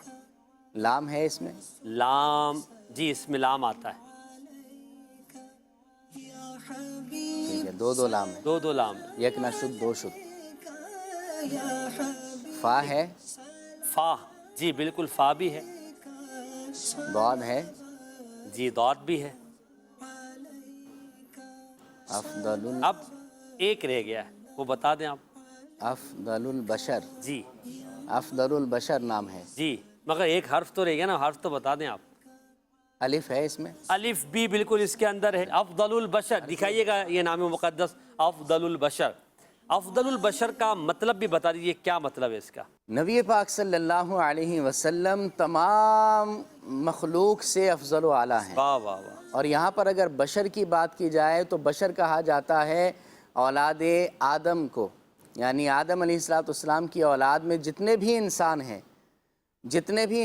لام ہے اس میں؟ لام. جی اس میں لام آتا ہے. ٹھیک ہے، دو لام ہے. دو لام. یک نہ شد دو شد. فا ہے؟ فا. جی بالکل فا بھی ہے. ضاد ہے؟ جی ضاد بھی ہے. افضل اب ایک رہ گیا ہے، وہ بتا دیں آپ. افضل البشر. جی افضل البشر نام ہے. جی مگر ایک حرف تو رہ گیا نا، حرف تو بتا دیں آپ. الف ہے اس میں؟ الف بھی بالکل اس کے اندر ہے. افضل البشر دکھائیے گا. یہ نام مقدس افضل البشر. افضل البشر کا مطلب بھی بتا دیجیے، کیا مطلب ہے اس کا؟ نبی پاک صلی اللہ علیہ وسلم تمام مخلوق سے افضل و اعلیٰ ہیں. واہ واہ واہ. اور یہاں پر اگر بشر کی بات کی جائے تو بشر کہا جاتا ہے اولاد آدم کو، یعنی آدم علیہ السلام کی اولاد میں جتنے بھی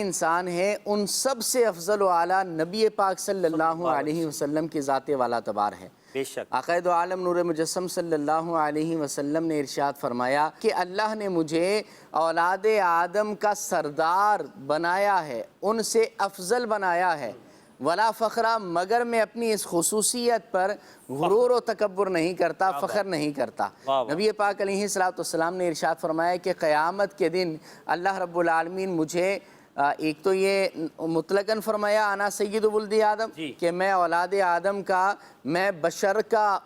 انسان ہیں ان سب سے افضل و اعلیٰ نبی پاک صلی اللہ علیہ وسلم کی ذات والا تبار ہے. بے شک. عقائد دو عالم نور مجسم صلی اللہ علیہ وسلم نے ارشاد فرمایا کہ اللہ نے مجھے اولاد آدم کا سردار بنایا ہے، ان سے افضل بنایا ہے. ولا فخرہ، مگر میں اپنی اس خصوصیت پر غرور و تکبر نہیں کرتا، فخر نہیں کرتا. نبی پاک علیہ السلام نے ارشاد فرمایا کہ قیامت کے دن اللہ رب العالمین مجھے ایک تو یہ مطلقاً فرمایا انا سید ولد آدم، کہ میں اولاد آدم کا، میں بشر کا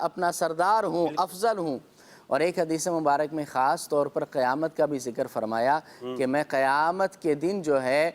اپنا سردار ہوں، افضل ہوں. اور ایک حدیث مبارک میں خاص طور پر قیامت کا بھی ذکر فرمایا کہ میں قیامت کے دن جو ہے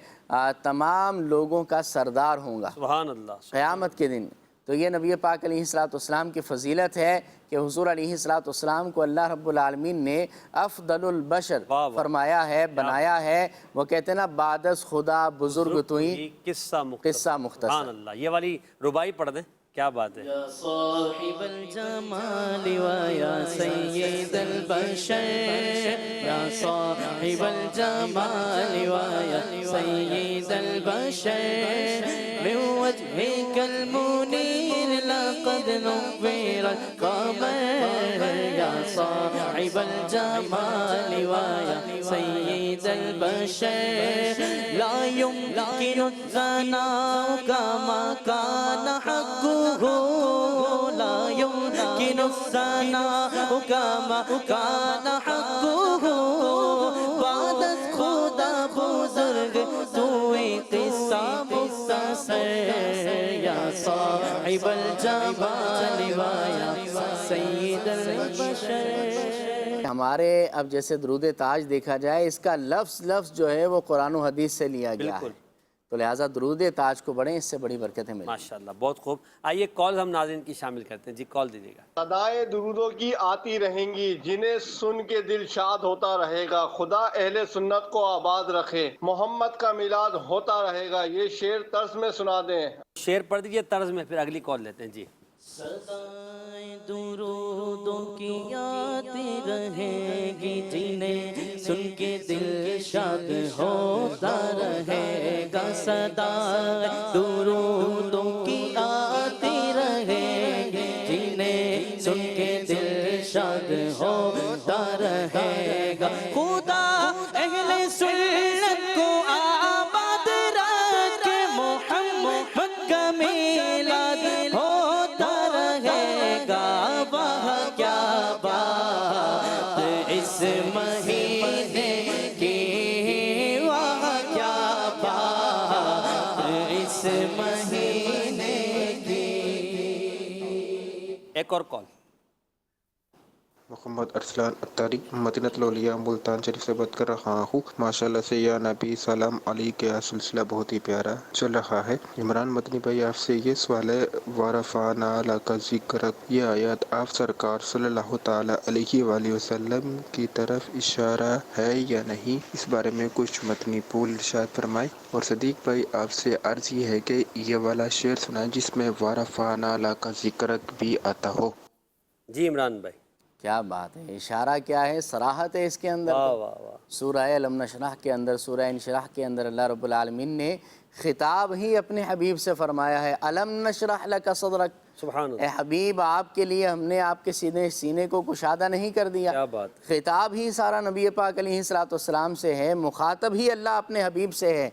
تمام لوگوں کا سردار ہوں گا. سبحان اللہ. قیامت کے دن. تو یہ نبی پاک علیہ السلام کی فضیلت ہے کہ حضور علیہ السلام کو اللہ رب العالمین نے افضل البشر فرمایا ہے، بنایا ہے. وہ کہتے ہیں نا بعد از خدا بزرگ تو ہی قصہ مختصر. سبحان اللہ. یہ والی ربائی پڑھ دیں. کیا بات ہے. یا صاحب الجمال و یا سید البشر، یا صاحب الجمال و یا سید البشر، من وجهك المنير لقد نور القمر، یا صاحب الجمال و یا سید البشر، لا يمكن الثناء كما كان حقه، لا يمكن الثناء كما كان حقه، بعد خدا بزرگ توی قصہ مختصر، یا صاحب الجمال و یا سید البشر. ہمارے اب جیسے درود تاج دیکھا جائے، اس کا لفظ جو ہے وہ قرآن و حدیث سے لیا گیا ہے، تو لہٰذا درود تاج کو پڑھیں، اس سے بڑی برکتیں ملیں. ماشاءاللہ بہت خوب. آئیے کال ہم ناظرین کی شامل کرتے ہیں. جی کال دیجیے گا. صدائے درودوں کی آتی رہیں گی، جنہیں سن کے دل شاد ہوتا رہے گا. خدا اہل سنت کو آباد رکھے، محمد کا میلاد ہوتا رہے گا. یہ شعر طرز میں سنا دیں. شعر پڑھ دیجیے طرز میں، پھر اگلی کال لیتے ہیں. جی صدائے درودوں کی آتی رہے گی، جنہیں سن کے دل شاد ہوتا رہے گا. صدائے درودوں کی آتی رہے گی، جنہیں سن کے دل شاد ہوتا رہے گا. خدا اہل سنت کو آباد رکھے، محمد کا میلاد ہوتا کیا بات اس مہینے کی، وہاں کیا بات اس مہینے کی۔ ایک اور کال۔ محمد ارسلان اتاری مدینہ الاولیاء ملتان شریف سے بات کر رہا ہوں۔ ماشاءاللہ سے یا نبی سلام علیکہ کا سلسلہ بہت ہی پیارا چل رہا ہے۔ عمران مدنی بھائی آپ سے یہ سوال ہے، وَرَفَعْنَا لَكَ ذِكْرَكَ، یہ آیات آپ سرکار صلی اللہ تعالی علیہ وآلہ وسلم کی طرف اشارہ ہے یا نہیں؟ اس بارے میں کچھ مدنی پھول ارشاد فرمائے۔ اور صدیق بھائی آپ سے عرض یہ ہے کہ یہ والا شعر سنائیں جس میں وَرَفَعْنَا لَكَ ذِكْرَكَ بھی آتا ہو۔ جی عمران بھائی، کیا بات ہے، اشارہ کیا ہے، صراحت ہے اس کے اندر۔ واہ واہ واہ، سورہ علم نشرح کے اندر، سورہ انشراح کے اندر اللہ رب العالمین نے خطاب ہی اپنے حبیب سے فرمایا ہے، علم نشرح لک صدرک، سبحان اے اللہ، حبیب آپ کے لیے ہم نے آپ کے سینے کو کشادہ نہیں کر دیا۔ کیا بات۔ خطاب ہی سارا نبی پاک علیہ السلام سے ہے، مخاطب ہی اللہ اپنے حبیب سے ہے۔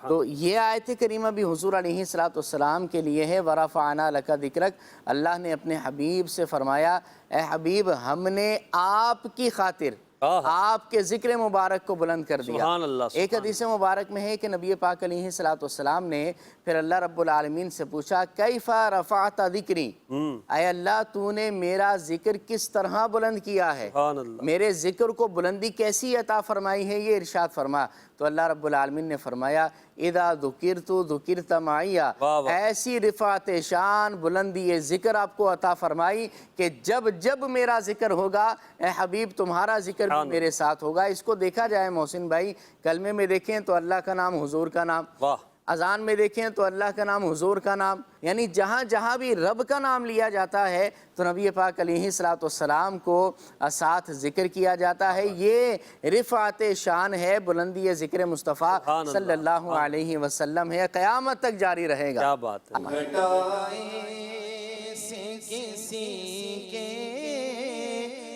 تو یہ آیت کریمہ بھی حضور علیہ السلام کے لیے ہے، وَرَفَعْنَا لَكَ ذِكْرَكَ۔ اللہ نے اپنے حبیب سے فرمایا، اے حبیب ہم نے آپ کی خاطر آپ کے ذکر مبارک کو بلند کر دیا۔ سبحان اللہ، ایک حدیث مبارک میں ہے کہ نبی پاک علیہ السلام نے پھر اللہ رب العالمین سے پوچھا، کیف رفعت ذکری، اے اللہ تو نے میرا ذکر کس طرح بلند کیا ہے، سبحان اللہ، میرے ذکر کو بلندی کیسی عطا فرمائی ہے، یہ ارشاد فرما۔ تو اللہ رب العالمین نے فرمایا، اذا ذکرت ذکرت معی، ایسی رفعت شان بلندی ذکر آپ کو عطا فرمائی کہ جب جب میرا ذکر ہوگا اے حبیب تمہارا ذکر بھی میرے ساتھ ہوگا۔ اس کو دیکھا جائے محسن بھائی، کلمے میں دیکھیں تو اللہ کا نام، حضور کا نام، واہ، اذان میں دیکھیں تو اللہ کا نام، حضور کا نام، یعنی جہاں جہاں بھی رب کا نام لیا جاتا ہے تو نبی پاک علیہ السلام کو ساتھ ذکر کیا جاتا ہے۔ یہ رفعت شان ہے، بلندی ذکر مصطفیٰ صلی اللہ علیہ وسلم ہے، قیامت تک جاری رہے گا۔ کیا بات ہے۔ گھٹائے سے کسی کے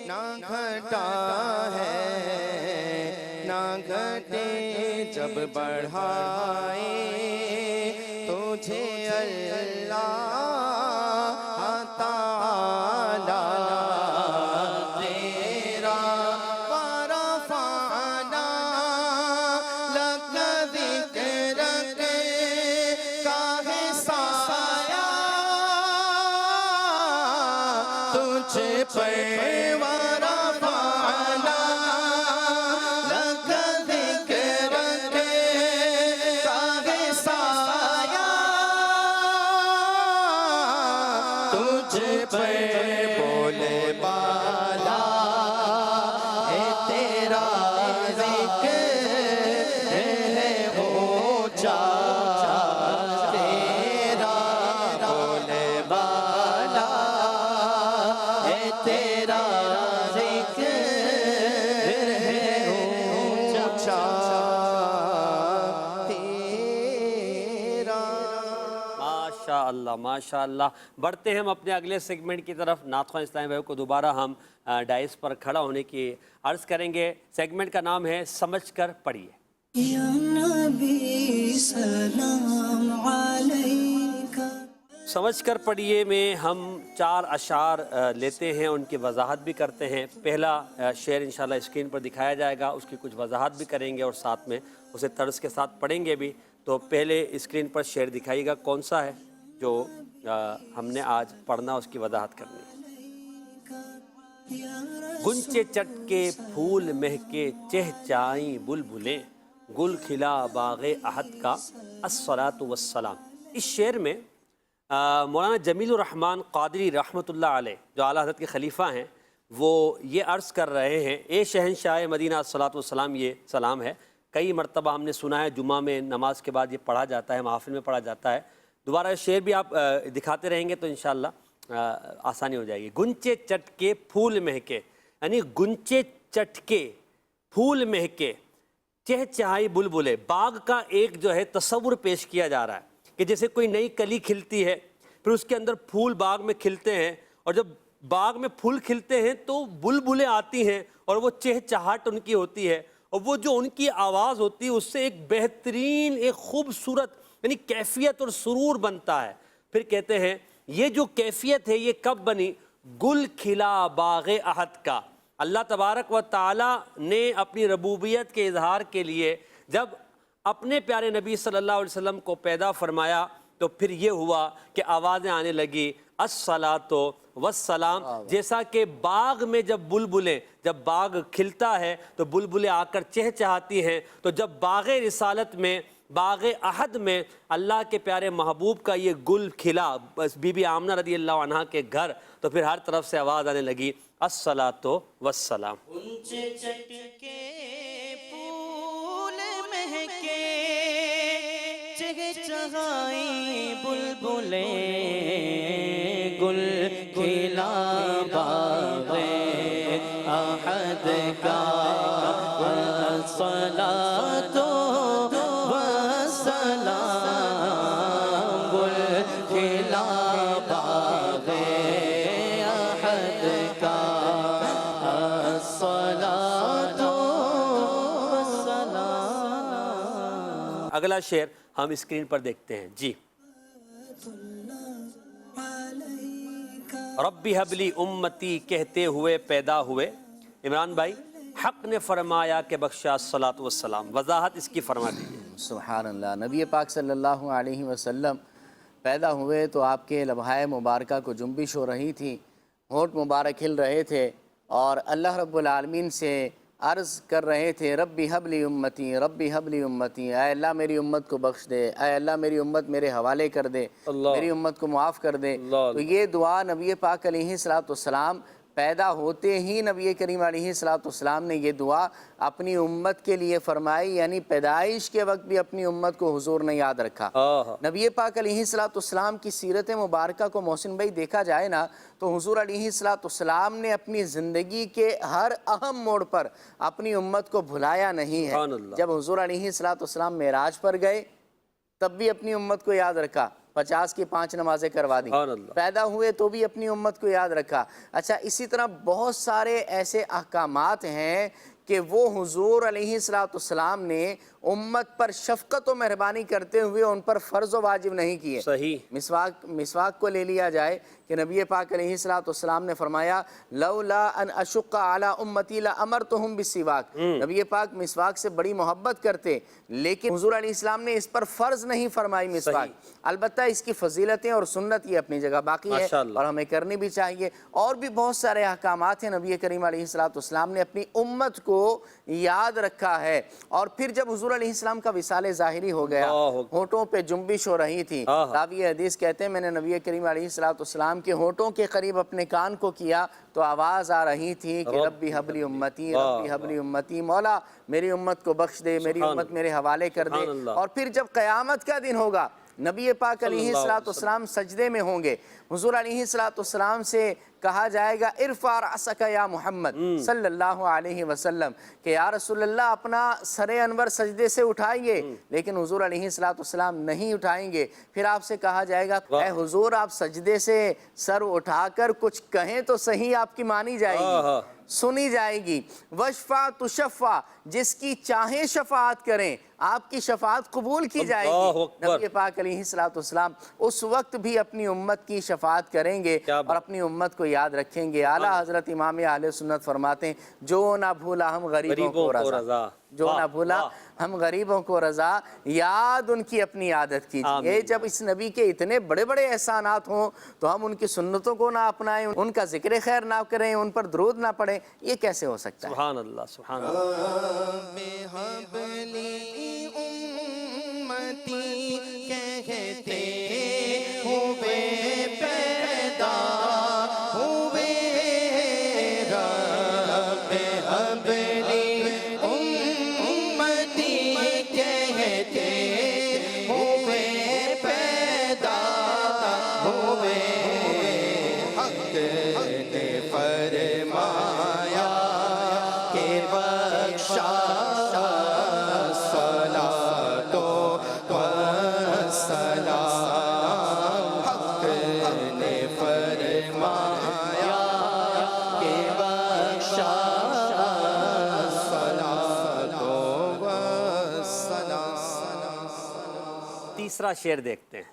نہ گھٹا ہے، نہ گھٹے جب بڑھائے تجھے اللہ تعالی تیرا، ورفعنا لک ذکرک کا ہے سایہ تجھ پر، ورفعنا لک ذکرک کا ہے سایہ تجھ پر، بولے بالا ہے تیرا ذکر ہے اونچا تیرا، بولے بالا ہے تیرا ذکر ہے اونچا تیرا۔ ماشاءاللہ ماشاءاللہ۔ بڑھتے ہیں ہم اپنے اگلے سیگمنٹ کی طرف۔ نعت خواں اسلامی بھائی کو دوبارہ ہم ڈائس پر کھڑا ہونے کی عرض کریں گے۔ سیگمنٹ کا نام ہے سمجھ کر پڑھیے۔ یا نبی سلام علیکہ، سمجھ کر پڑھیے میں ہم 4 اشعار لیتے ہیں، ان کی وضاحت بھی کرتے ہیں۔ پہلا شعر انشاءاللہ اسکرین پر دکھایا جائے گا، اس کی کچھ وضاحت بھی کریں گے اور ساتھ میں اسے طرز کے ساتھ پڑھیں گے بھی۔ تو پہلے اسکرین پر شعر دکھائیے گا، کون سا ہے جو ہم نے آج پڑھنا، اس کی وضاحت کرنی ہے۔ گنچے چٹ کے پھول مہکے چہچائیں بلبلیں، گل کھلا باغ احد کا الصلاۃ والسلام۔ اس شعر میں مولانا جمیل الرحمن قادری رحمۃ اللہ علیہ جو اعلیٰ حضرت کے خلیفہ ہیں، وہ یہ عرض کر رہے ہیں، اے شہنشاہ مدینہ الصلاۃ والسلام، یہ سلام ہے۔ کئی مرتبہ ہم نے سنا ہے، جمعہ میں نماز کے بعد یہ پڑھا جاتا ہے، محافل میں پڑھا جاتا ہے۔ دوبارہ شعر بھی آپ دکھاتے رہیں گے تو انشاءاللہ آسانی ہو جائے گی۔ گنچے چٹ کے پھول مہکے، یعنی گنچے چٹ کے پھول مہکے چہچہائی بلبلے، باغ کا ایک جو ہے تصور پیش کیا جا رہا ہے کہ جیسے کوئی نئی کلی کھلتی ہے، پھر اس کے اندر پھول باغ میں کھلتے ہیں، اور جب باغ میں پھول کھلتے ہیں تو بلبلیں آتی ہیں اور وہ چہچہاہٹ ان کی ہوتی ہے، اور وہ جو ان کی آواز ہوتی ہے اس سے ایک بہترین، ایک خوبصورت یعنی کیفیت اور سرور بنتا ہے۔ پھر کہتے ہیں یہ جو کیفیت ہے یہ کب بنی؟ گل کھلا باغ احد کا۔ اللہ تبارک و تعالیٰ نے اپنی ربوبیت کے اظہار کے لیے جب اپنے پیارے نبی صلی اللہ علیہ وسلم کو پیدا فرمایا تو پھر یہ ہوا کہ آوازیں آنے لگی الصلاۃ والسلام، جیسا کہ باغ میں جب بلبلیں، جب باغ کھلتا ہے تو بلبلیں آ کر چہچہاتی ہیں، تو جب باغ رسالت میں، باغ احد میں اللہ کے پیارے محبوب کا یہ گل کھلا بی بی آمنہ رضی اللہ عنہ کے گھر، تو پھر ہر طرف سے آواز آنے لگی الصلاۃ والسلام۔ اونچے چٹکے پھول مہکے چہچہائی بلبلیں، گل کھلا باغ احد کا، الصلاۃ والسلام، گل کھلا باغ احد کا، الصلاۃ والسلام۔ اگلا شعر ہم اسکرین پر دیکھتے ہیں جی۔ ربی حبلی امتی کہتے ہوئے پیدا ہوئے، عمران بھائی حق نے فرمایا کہ بخشا الصلاۃ والسلام، وضاحت اس کی فرما دیجیے۔ سبحان اللہ۔ نبی پاک صلی اللہ علیہ وسلم پیدا ہوئے تو آپ کے لبہائے مبارکہ کو جنبش ہو رہی تھی، ہونٹ مبارک ہل رہے تھے، اور اللہ رب العالمین سے عرض کر رہے تھے ربی حبلی امتی، ربی حبلی امتی، اے اللہ میری امت کو بخش دے، اے اللہ میری امت میرے حوالے کر دے، میری امت کو معاف کر دے۔ تو یہ دعا نبی پاک علیہ السلام پیدا ہوتے ہی نبی کریم علیہ السلام نے یہ دعا اپنی امت کے لیے فرمائی، یعنی پیدائش کے وقت بھی اپنی امت کو حضور نے یاد رکھا۔ نبی پاک علیہ السلام کی سیرت مبارکہ کو محسن بھائی دیکھا جائے نا تو حضور علیہ السلام نے اپنی زندگی کے ہر اہم موڑ پر اپنی امت کو بھلایا نہیں ہے۔ جب حضور علیہ السلام معراج پر گئے تب بھی اپنی امت کو یاد رکھا، 50 کی 5 نمازیں کروا دی، پیدا ہوئے تو بھی اپنی امت کو یاد رکھا۔ اچھا، اسی طرح بہت سارے ایسے احکامات ہیں کہ وہ حضور علیہ السلام نے امت پر شفقت و مہربانی کرتے ہوئے ان پر فرض و واجب نہیں کیے۔ صحیح۔ مسواک کو لے لیا جائے کہ نبی پاک علیہ السلام نے فرمایا لولا ان اشق علی امتی لامرتہم بالسواک، نبی پاک مسواک سے بڑی محبت کرتے، لیکن حضور علیہ السلام نے اس پر فرض نہیں فرمائی مسواک۔ البتہ اس کی فضیلتیں اور سنت یہ اپنی جگہ باقی ہے اور ہمیں کرنی بھی چاہیے۔ اور بھی بہت سارے احکامات ہیں نبی کریم علیہ السلام نے اپنی امت کو یاد رکھا ہے۔ اور پھر جب حضور علیہ السلام کا وصال ظاہری ہو گیا، ہونٹوں پہ جنبش ہو رہی تھی، راوی حدیث کہتے ہیں میں نے نبی کریم علیہ السلام کے ہونٹوں کے قریب اپنے کان کو کیا تو آواز آ رہی تھی کہ ربی حبلی امتی، ربی حبلی امتی، مولا میری امت کو بخش دے، میری امت میرے حوالے کر دے۔ اور پھر جب قیامت کا دن ہوگا نبی پاک علیہ السلام سجدے میں ہوں گے، حضور علیہ السلام سے کہا جائے گا ارفع رأسک یا محمد صلی اللہ علیہ وسلم کہ یا رسول اللہ اپنا سر انور سجدے سے اٹھائیے، لیکن حضور علیہ السلام نہیں اٹھائیں گے۔ پھر آپ سے کہا جائے گا اے حضور آپ سجدے سے سر اٹھا کر کچھ کہیں تو صحیح، آپ کی مانی جائے گی، سنی جائے گی۔ وشفع تشفع، جس کی چاہیں شفاعت کریں آپ کی شفاعت قبول کی جائے گی۔ نبی پاک علیہ السلام اس وقت بھی اپنی امت کی شفاعت کریں گے اور اپنی امت کو یاد رکھیں گے۔ اعلیٰ حضرت امام اہل سنت فرماتے ہیں جو نہ بھولا ہم غریبوں کو رضا، جو نہ بھولا ہم غریبوں کو رضا، یاد ان کی اپنی عادت کیجئے۔ جب اس نبی کے اتنے بڑے بڑے احسانات ہوں تو ہم ان کی سنتوں کو نہ اپنائیں، ان کا ذکر خیر نہ کریں، ان پر درود نہ پڑھیں، یہ کیسے ہو سکتا ہے؟ سبحان اللہ، سبحان اللہ۔ امتی کہتے ہوئے پیدا ہوئے، رب حبلی امتی کہتے ہوئے پیدا ہوئے، حق نے فرمایا کہ بخشا تیسرا شعر دیکھتے ہیں۔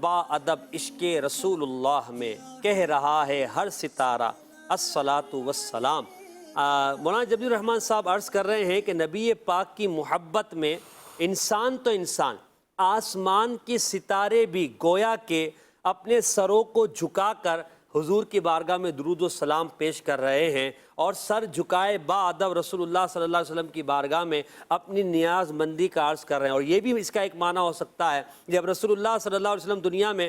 با ادب عشق رسول اللہ میں کہہ رہا ہے ہر ستارہ الصلاۃ والسلام۔ مولانا جبیر الرحمن صاحب عرض کر رہے ہیں کہ نبی پاک کی محبت میں انسان تو انسان، آسمان کے ستارے بھی گویا کہ اپنے سروں کو جھکا کر حضور کی بارگاہ میں درود و سلام پیش کر رہے ہیں، اور سر جھکائے با ادب رسول اللہ صلی اللہ علیہ وسلم کی بارگاہ میں اپنی نیاز مندی کا عرض کر رہے ہیں۔ اور یہ بھی اس کا ایک معنی ہو سکتا ہے، جب رسول اللہ صلی اللہ علیہ وسلم دنیا میں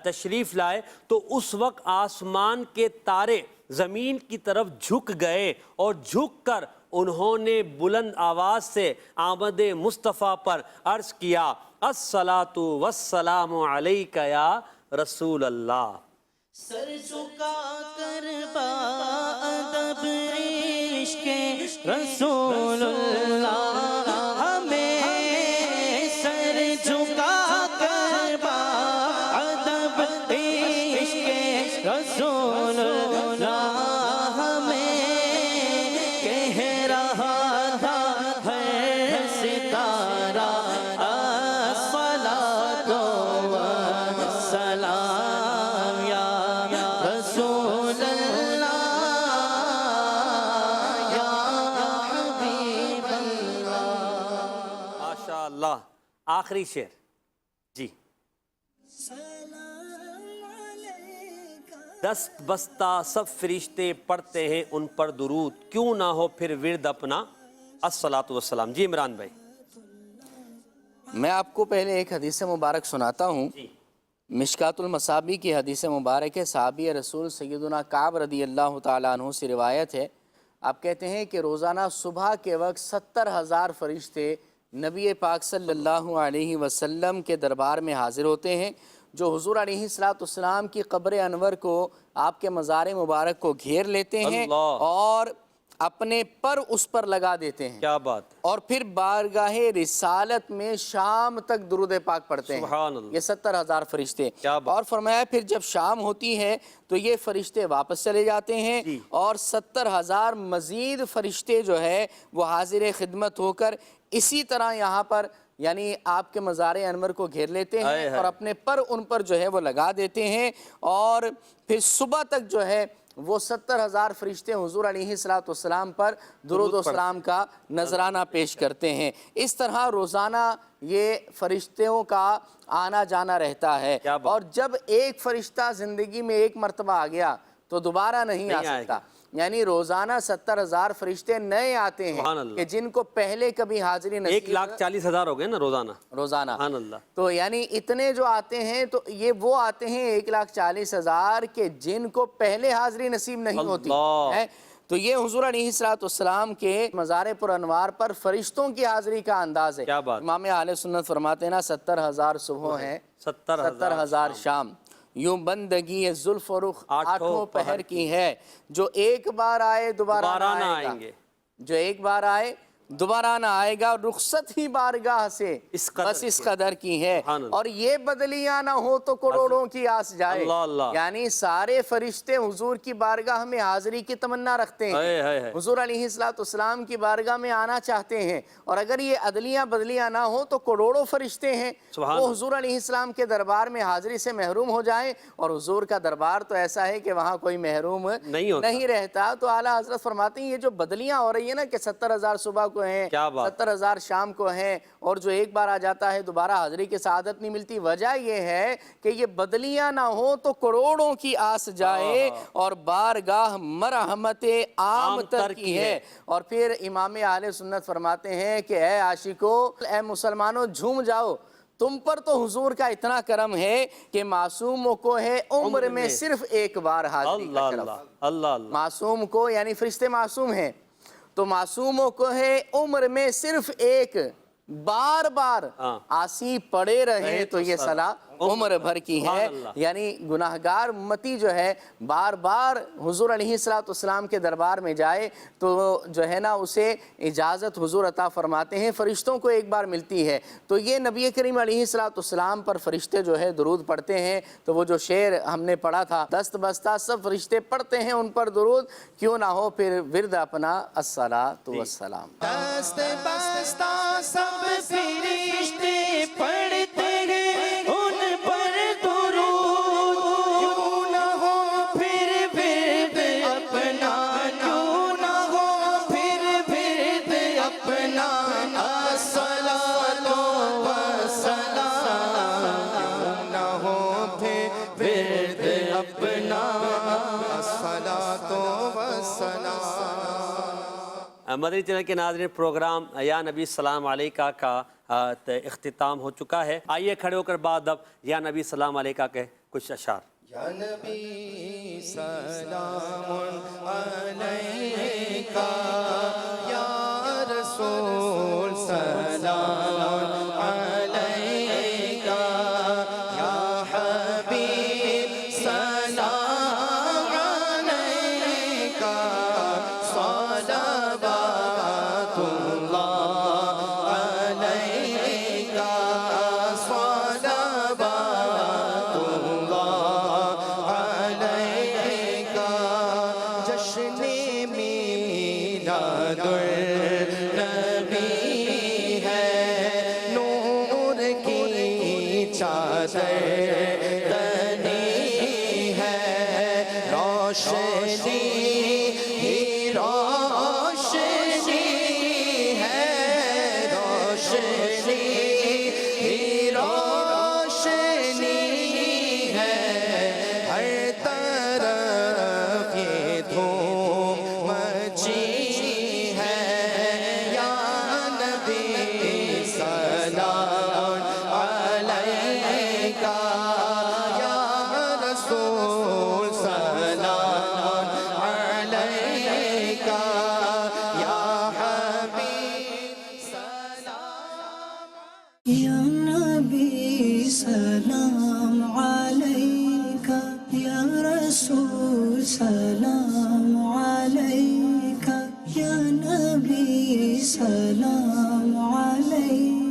تشریف لائے تو اس وقت آسمان کے تارے زمین کی طرف جھک گئے، اور جھک کر انہوں نے بلند آواز سے آمد مصطفیٰ پر عرض کیا الصلاۃ والسلام علیک یا رسول اللہ۔ سر جھکا کر با ادب عشق رسول اللہ ہمیں، سر جھکا کر با ادب عشق رسول اللہ ہمیں کہہ رہا تھا ہر ستارہ الصلاۃ والسلام یا رسول اللہ یا حبیب اللہ۔ ماشاء اللہ۔ آخری شعر جی۔ دست بستہ سب فرشتے پڑھتے ہیں ان پر درود، کیوں نہ ہو پھر ورد اپنا الصلاۃ والسلام۔ جی عمران بھائی۔ میں آپ کو پہلے ایک حدیث مبارک سناتا ہوں۔ مشکات المصابی کی حدیث مبارک ہے، صحابی رسول سیدنا کعب رضی اللہ تعالیٰ عنہ سے روایت ہے۔ آپ کہتے ہیں کہ روزانہ صبح کے وقت 70,000 فرشتے نبی پاک صلی اللہ علیہ وسلم کے دربار میں حاضر ہوتے ہیں، جو حضور علیہ السلام کی قبر انور کو، آپ کے مزار مبارک کو گھیر لیتے ہیں اور اپنے پر اس پر لگا دیتے ہیں، کیا بات ہے، اور پھر بارگاہ رسالت میں شام تک درود پاک پڑھتے ہیں۔ سبحان اللہ۔ یہ 70,000 فرشتے، کیا بات۔ اور فرمایا پھر جب شام ہوتی ہے تو یہ فرشتے واپس چلے جاتے ہیں، اور 70,000 مزید فرشتے جو ہے وہ حاضر خدمت ہو کر اسی طرح یہاں پر یعنی آپ کے مزار انور کو گھیر لیتے ہیں اور اپنے پر ان پر جو ہے وہ لگا دیتے ہیں، اور پھر صبح تک جو ہے وہ 70,000 فرشتے حضور علیہ السلام پر درود و سلام کا نذرانہ پیش کرتے ہیں۔ اس طرح روزانہ یہ فرشتوں کا آنا جانا رہتا ہے، اور جب ایک فرشتہ زندگی میں ایک مرتبہ آ گیا تو دوبارہ نہیں آ سکتا، یعنی روزانہ 70,000 فرشتے نئے آتے ہیں کہ جن کو پہلے کبھی حاضری نصیب 1,40,000 ہو گئے نا روزانہ۔ سبحان اللہ۔ تو یعنی اتنے جو آتے ہیں تو یہ وہ آتے ہیں 1,40,000 کہ جن کو پہلے حاضری نصیب نہیں ہوتی ہے۔ تو یہ حضور علیہ السلام کے مزار پر انوار پر فرشتوں کی حاضری کا انداز ہے۔ امام اہل سنت فرماتے ہیں نا 70,000 صبح ہیں، 70,000 شام، یوں بندگی زلف و رخ 8 پہر کی ہے، جو ایک بار آئے دوبارہ نہ آئے گا، جو ایک بار آئے دوبارہ نہ آئے گا، رخصت ہی بارگاہ سے بس اس قدر کی ہے، اور یہ بدلیاں نہ ہو تو کروڑوں کی آس جائے۔ یعنی سارے فرشتے حضور کی بارگاہ میں حاضری کی تمنا رکھتے ہیں، حضور علیہ السلام کی بارگاہ میں آنا چاہتے ہیں، اور اگر یہ عدلیاں بدلیاں نہ ہو تو کروڑوں فرشتے ہیں وہ حضور علیہ السلام کے دربار میں حاضری سے محروم ہو جائیں، اور حضور کا دربار تو ایسا ہے کہ وہاں کوئی محروم نہیں رہتا۔ تو اعلیٰ حضرت فرماتے ہیں یہ جو بدلیاں ہو رہی ہیں نا کہ 70,000 صبح کو ہیں، 70,000 شام کو ہیں، اور جو ایک بار آ جاتا ہے دوبارہ حاضری کی سعادت نہیں ملتی، وجہ یہ ہے کہ یہ بدلیاں نہ ہو تو کروڑوں کی آس جائے، اور بارگاہ مرحمت عام تر کی ہے۔ اور پھر امام اہل سنت فرماتے ہیں کہ اے عاشقو، اے مسلمانوں جھوم جاؤ، تم پر تو حضور کا اتنا کرم ہے کہ معصوموں کو ہے عمر میں صرف ایک بار حاضری کا شرف۔ معصوم کو یعنی فرشتے معصوم ہیں، تو معصوموں کو ہے عمر میں صرف ایک بار بار آسی پڑے رہے تو یہ صلاح عمر بھر کی ہے۔ یعنی گناہگار امتی جو ہے بار بار حضور علیہ السلام کے دربار میں جائے تو جو ہے نا اسے اجازت حضور عطا فرماتے ہیں، فرشتوں کو ایک بار ملتی ہے۔ تو یہ نبی کریم علیہ السلام پر فرشتے جو ہے درود پڑھتے ہیں۔ تو وہ جو شعر ہم نے پڑھا تھا، دست بستہ سب فرشتے پڑھتے ہیں ان پر درود، کیوں نہ ہو پھر ورد اپنا الصلاۃ والسلام۔ دست بستہ سب فرشتے پڑھتے مدنی چینل کے ناظرین، پروگرام یا نبی سلام علیکہ کا اختتام ہو چکا ہے۔ آئیے کھڑے ہو کر بعد اب یا نبی سلام علیکہ کے کچھ اشعار۔ یا نبی سلام علیکہ، یا رسول سلام علیکہ، یا حبیب سلام علیکہ، صلوات اللہ علیکہ، صلوات اللہ علیکہ۔ جشن میلاد النبی ہے، نور کی چادر تنی ہے، روشنی ہی روشنی ہے، روشنی ہی روشنی ہے، ہر طرف یہ دھوم مچی ہے۔ یا نبی سلام علیکہ، یا رسول سلام علیکہ، یا حبیب سلام یا نبی سلام علیکہ، یا رسول سلام علیکہ، یا نبی سلام علیکہ۔